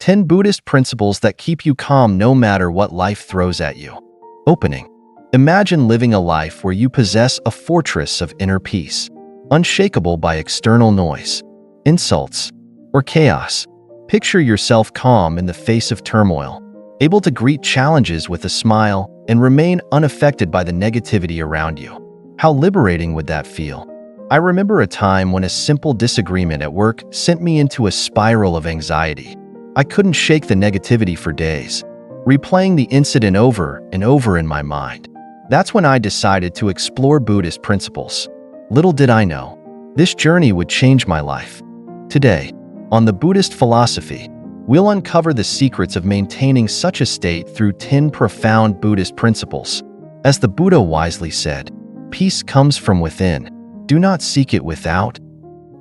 10 Buddhist principles that keep you calm no matter what life throws at you. Opening. Imagine living a life where you possess a fortress of inner peace, unshakable by external noise, insults, or chaos. Picture yourself calm in the face of turmoil, able to greet challenges with a smile and remain unaffected by the negativity around you. How liberating would that feel? I remember a time when a simple disagreement at work sent me into a spiral of anxiety. I couldn't shake the negativity for days, replaying the incident over and over in my mind. That's when I decided to explore Buddhist principles. Little did I know, this journey would change my life. Today, on the Buddhist philosophy, we'll uncover the secrets of maintaining such a state through 10 profound Buddhist principles. As the Buddha wisely said, peace comes from within. Do not seek it without.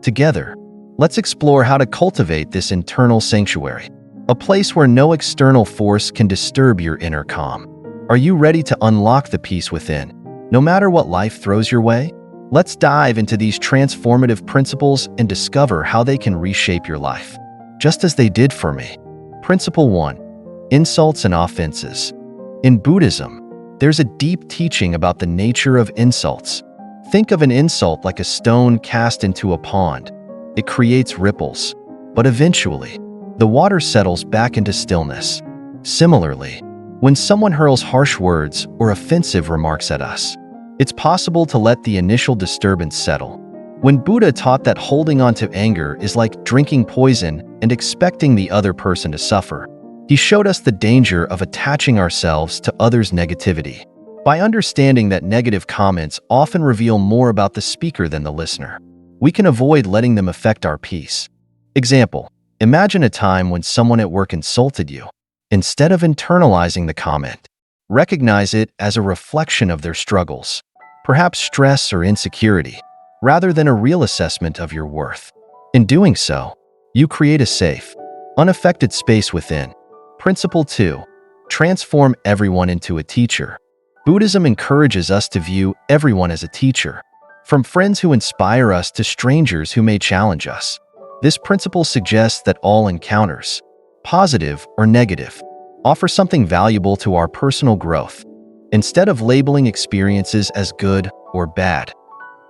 Together, let's explore how to cultivate this internal sanctuary, a place where no external force can disturb your inner calm. Are you ready to unlock the peace within, no matter what life throws your way? Let's dive into these transformative principles and discover how they can reshape your life, just as they did for me. Principle 1. Insults and offenses. In Buddhism, there's a deep teaching about the nature of insults. Think of an insult like a stone cast into a pond. It creates ripples, but eventually, the water settles back into stillness. Similarly, when someone hurls harsh words or offensive remarks at us, it's possible to let the initial disturbance settle. When Buddha taught that holding on to anger is like drinking poison and expecting the other person to suffer, he showed us the danger of attaching ourselves to others' negativity. By understanding that negative comments often reveal more about the speaker than the listener, we can avoid letting them affect our peace. Example, imagine a time when someone at work insulted you. Instead of internalizing the comment, recognize it as a reflection of their struggles, perhaps stress or insecurity, rather than a real assessment of your worth. In doing so, you create a safe, unaffected space within. Principle 2. Transform everyone into a teacher. Buddhism encourages us to view everyone as a teacher, from friends who inspire us to strangers who may challenge us. This principle suggests that all encounters, positive or negative, offer something valuable to our personal growth. Instead of labeling experiences as good or bad,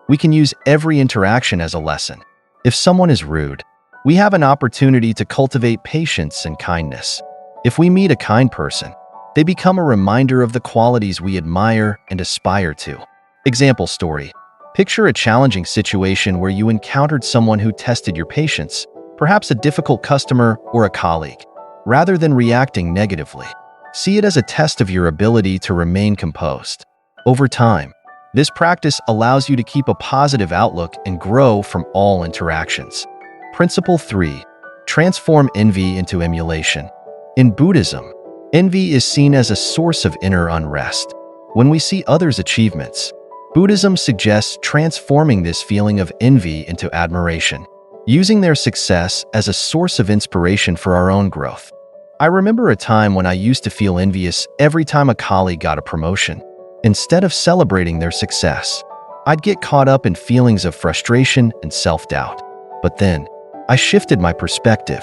we can use every interaction as a lesson. If someone is rude, we have an opportunity to cultivate patience and kindness. If we meet a kind person, they become a reminder of the qualities we admire and aspire to. Example story. Picture a challenging situation where you encountered someone who tested your patience, perhaps a difficult customer or a colleague. Rather than reacting negatively, see it as a test of your ability to remain composed. Over time, this practice allows you to keep a positive outlook and grow from all interactions. Principle 3. Transform envy into emulation. In Buddhism, envy is seen as a source of inner unrest. When we see others' achievements, Buddhism suggests transforming this feeling of envy into admiration, using their success as a source of inspiration for our own growth. I remember a time when I used to feel envious every time a colleague got a promotion. Instead of celebrating their success, I'd get caught up in feelings of frustration and self-doubt. But then, I shifted my perspective.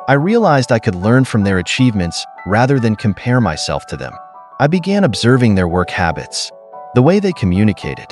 I realized I could learn from their achievements rather than compare myself to them. I began observing their work habits, the way they communicated,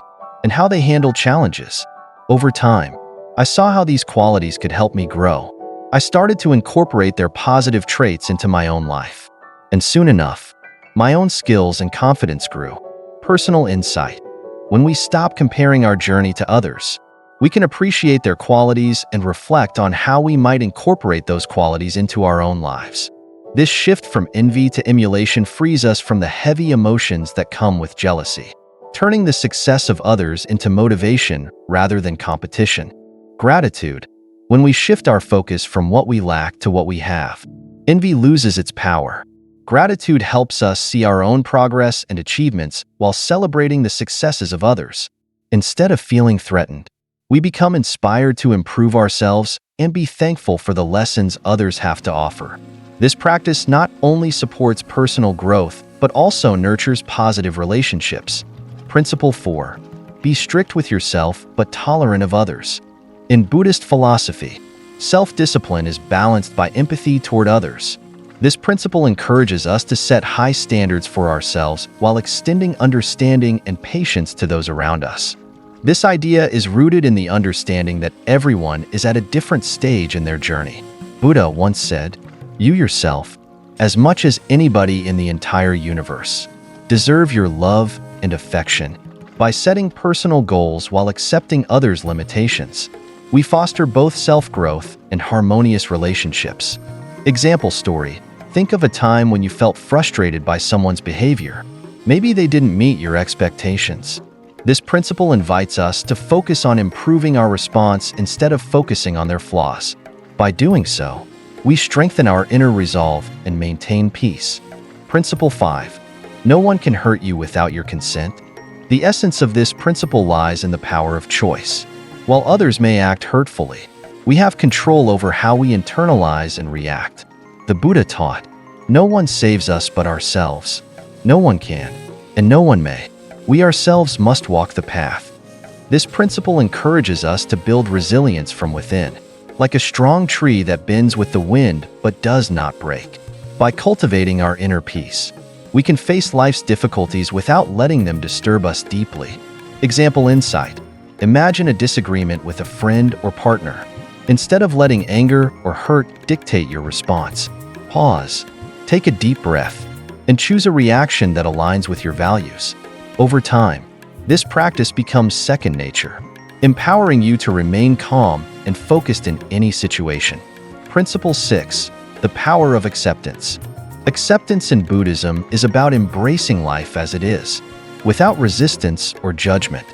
and how they handled challenges. Over time, I saw how these qualities could help me grow. I started to incorporate their positive traits into my own life. And soon enough, my own skills and confidence grew. Personal insight. When we stop comparing our journey to others, we can appreciate their qualities and reflect on how we might incorporate those qualities into our own lives. This shift from envy to emulation frees us from the heavy emotions that come with jealousy, turning the success of others into motivation rather than competition. Gratitude. When we shift our focus from what we lack to what we have, envy loses its power. Gratitude helps us see our own progress and achievements while celebrating the successes of others. Instead of feeling threatened, we become inspired to improve ourselves and be thankful for the lessons others have to offer. This practice not only supports personal growth, but also nurtures positive relationships. Principle 4. Be strict with yourself but tolerant of others. In Buddhist philosophy, Self-discipline is balanced by empathy toward others. This principle encourages us to set high standards for ourselves while extending understanding and patience to those around us. This idea is rooted in the understanding that everyone is at a different stage in their journey. Buddha once said, "You yourself, as much as anybody in the entire universe, deserve your love and affection." By setting personal goals while accepting others' limitations, we foster both self-growth and harmonious relationships. Example story: think of a time when you felt frustrated by someone's behavior. Maybe they didn't meet your expectations. This principle invites us to focus on improving our response instead of focusing on their flaws. By doing so, we strengthen our inner resolve and maintain peace. Principle 5. No one can hurt you without your consent. The essence of this principle lies in the power of choice. While others may act hurtfully, we have control over how we internalize and react. The Buddha taught, "No one saves us but ourselves. No one can, and no one may. We ourselves must walk the path." This principle encourages us to build resilience from within, like a strong tree that bends with the wind but does not break. By cultivating our inner peace, we can face life's difficulties without letting them disturb us deeply. Example insight: imagine a disagreement with a friend or partner. Instead of letting anger or hurt dictate your response, pause, take a deep breath, and choose a reaction that aligns with your values. Over time, this practice becomes second nature, empowering you to remain calm and focused in any situation. Principle 6. The power of acceptance. Acceptance in Buddhism is about embracing life as it is, without resistance or judgment.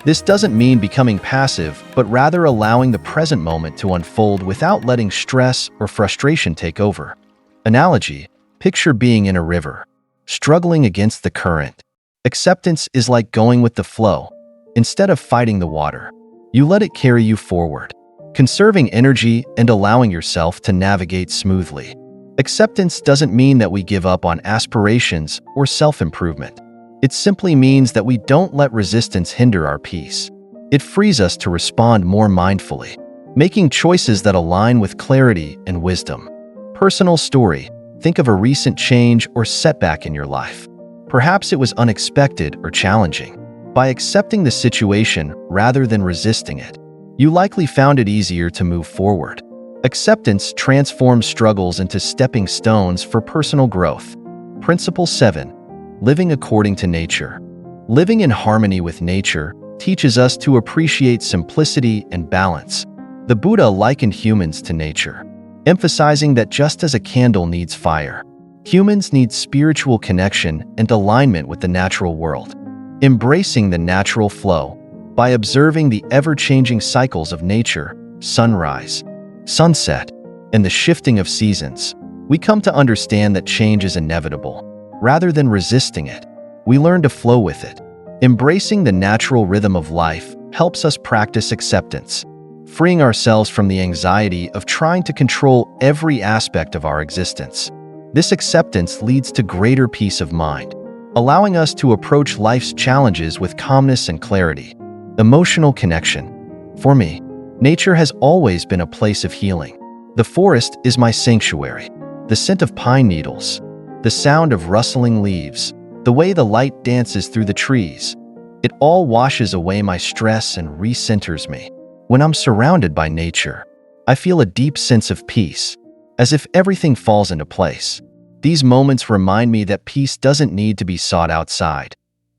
This doesn't mean becoming passive, but rather allowing the present moment to unfold without letting stress or frustration take over. Analogy: picture being in a river, struggling against the current. Acceptance is like going with the flow. Instead of fighting the water, you let it carry you forward, conserving energy and allowing yourself to navigate smoothly. Acceptance doesn't mean that we give up on aspirations or self-improvement. It simply means that we don't let resistance hinder our peace. It frees us to respond more mindfully, making choices that align with clarity and wisdom. Personal story: think of a recent change or setback in your life. Perhaps it was unexpected or challenging. By accepting the situation rather than resisting it, you likely found it easier to move forward. Acceptance transforms struggles into stepping stones for personal growth. Principle 7. Living according to nature. Living in harmony with nature teaches us to appreciate simplicity and balance. The Buddha likened humans to nature, emphasizing that just as a candle needs fire, humans need spiritual connection and alignment with the natural world. Embracing the natural flow by observing the ever-changing cycles of nature, sunrise, sunset, and the shifting of seasons, we come to understand that change is inevitable. Rather than resisting it, we learn to flow with it. Embracing the natural rhythm of life helps us practice acceptance, freeing ourselves from the anxiety of trying to control every aspect of our existence. This acceptance leads to greater peace of mind, allowing us to approach life's challenges with calmness and clarity. Emotional connection. For me, nature has always been a place of healing. The forest is my sanctuary. The scent of pine needles, the sound of rustling leaves, the way the light dances through the trees, it all washes away my stress and recenters me. When I'm surrounded by nature, I feel a deep sense of peace, as if everything falls into place. These moments remind me that peace doesn't need to be sought outside.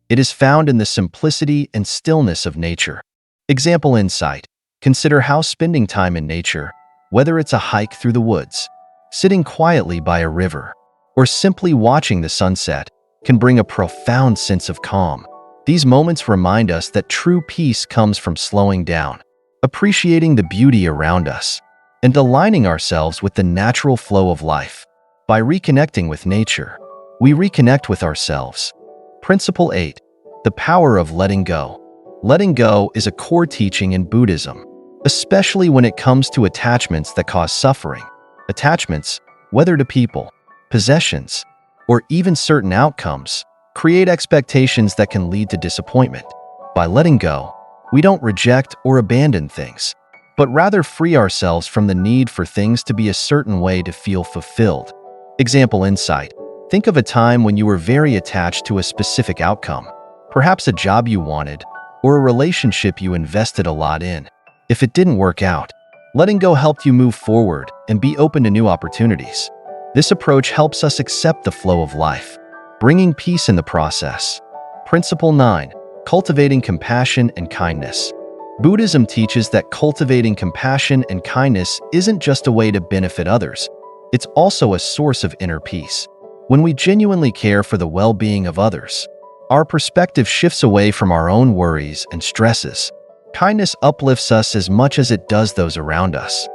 It is found in the simplicity and stillness of nature. Example insight. Consider how spending time in nature, whether it's a hike through the woods, sitting quietly by a river, or simply watching the sunset, can bring a profound sense of calm. These moments remind us that true peace comes from slowing down, appreciating the beauty around us, and aligning ourselves with the natural flow of life. By reconnecting with nature, we reconnect with ourselves. Principle 8. The power of letting go. Letting go is a core teaching in Buddhism, especially when it comes to attachments that cause suffering. Attachments, whether to people, possessions, or even certain outcomes, create expectations that can lead to disappointment. By letting go, we don't reject or abandon things, but rather free ourselves from the need for things to be a certain way to feel fulfilled. Example insight. Think of a time when you were very attached to a specific outcome, perhaps a job you wanted, or a relationship you invested a lot in. If it didn't work out, letting go helped you move forward and be open to new opportunities. This approach helps us accept the flow of life, bringing peace in the process. Principle 9. Cultivating compassion and kindness. Buddhism teaches that cultivating compassion and kindness isn't just a way to benefit others, it's also a source of inner peace. When we genuinely care for the well-being of others, our perspective shifts away from our own worries and stresses. Kindness uplifts us as much as it does those around us.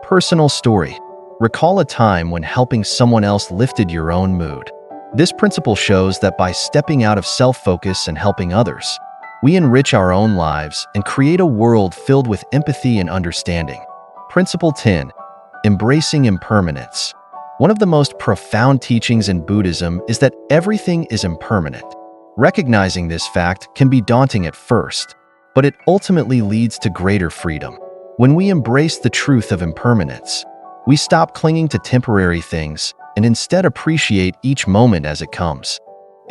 Personal story. Recall a time when helping someone else lifted your own mood. This principle shows that by stepping out of self-focus and helping others, we enrich our own lives and create a world filled with empathy and understanding. Principle 10. Embracing impermanence. One of the most profound teachings in Buddhism is that everything is impermanent. Recognizing this fact can be daunting at first, but it ultimately leads to greater freedom. When we embrace the truth of impermanence, we stop clinging to temporary things and instead appreciate each moment as it comes.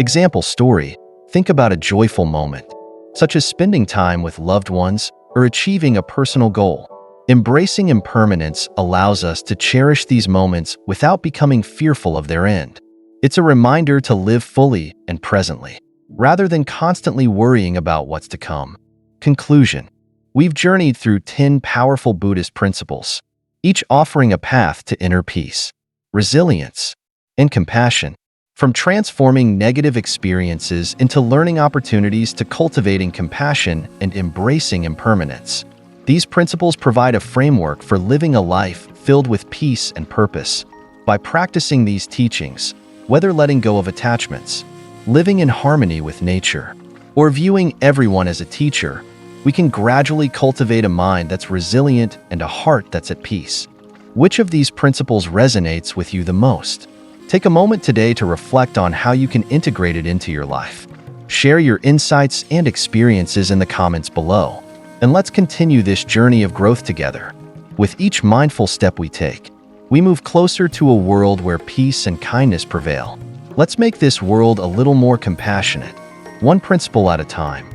Example story. Think about a joyful moment, such as spending time with loved ones or achieving a personal goal. Embracing impermanence allows us to cherish these moments without becoming fearful of their end. It's a reminder to live fully and presently, rather than constantly worrying about what's to come. Conclusion. We've journeyed through 10 powerful Buddhist principles, each offering a path to inner peace, resilience, and compassion. From transforming negative experiences into learning opportunities to cultivating compassion and embracing impermanence, these principles provide a framework for living a life filled with peace and purpose. By practicing these teachings, whether letting go of attachments, living in harmony with nature, or viewing everyone as a teacher, we can gradually cultivate a mind that's resilient and a heart that's at peace. Which of these principles resonates with you the most? Take a moment today to reflect on how you can integrate it into your life. Share your insights and experiences in the comments below, and let's continue this journey of growth together. With each mindful step we take, we move closer to a world where peace and kindness prevail. Let's make this world a little more compassionate, one principle at a time.